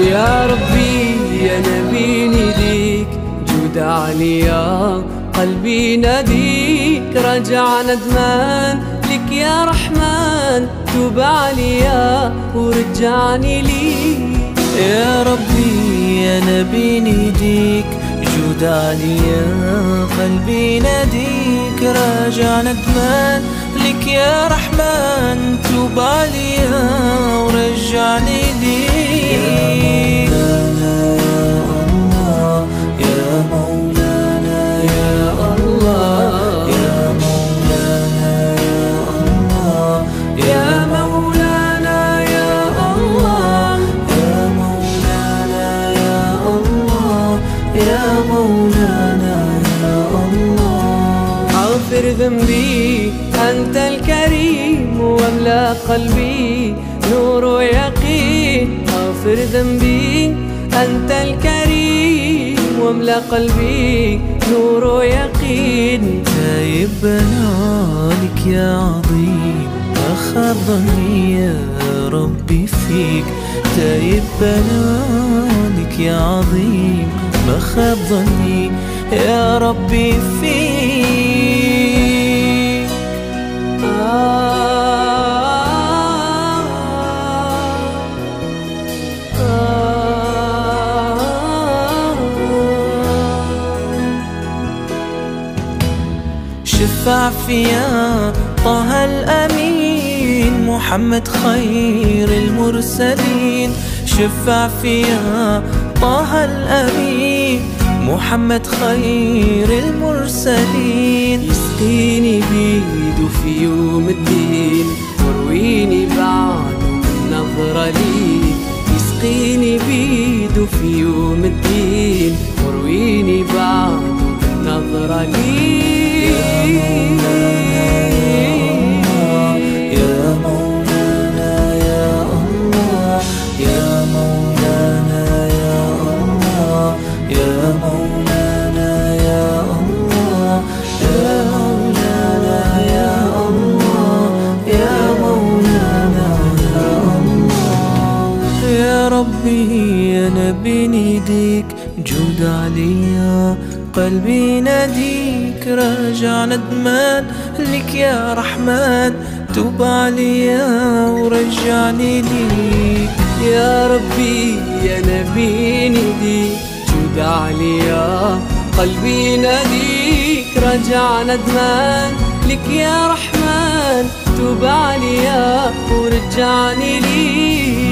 يا ربي يا نبي نديك جود عليا، قلبي ناديك رجع ندمان لك يا رحمن، توب عليا ورجعني ليك. يا ربي يا نبي نديك جود عليا، قلبي ناديك راجع ندمان لك يا رحمن، توب عليا ورجعني ليك. يا مولانا يا الله، يا مولانا يا مولانا يا الله، يا مولانا يا الله، يا مولانا يا الله. اغفر ذنبي أنت الكريم واملأ قلبي نور ويقين، اغفر ذنبي أنت الكريم واملأ قلبي نور ويقين. تايب بنالك يا عظيم، أخاف ظني يا ربي فيك. تايب بنالك يا عظيم، بخاف ظني يا ربي فيك. شفع فيا طه الأمين، محمد خير المرسلين. شفع فيا طه الأمين، محمد خير المرسلين. يسقيني بيده في يوم الدين ورويني بعد نظرة ليك، يسقيني بيده في يوم الدين ورويني بعد نظرة ليك. يا مولانا يا الله، يا مولانا يا الله، يا مولانا يا الله، يا مولانا يا الله، يا مولانا يا الله. يا ربي يا نبي نديك جود عليا، قلبي ناديك راجع ندمان لك يا رحمن، توب عليا ورجعني ليك. يا ربي يا نبي نديك جود عليا، قلبي ناديك رجع ندمان لك يا رحمن، توب عليا ورجعني ليك.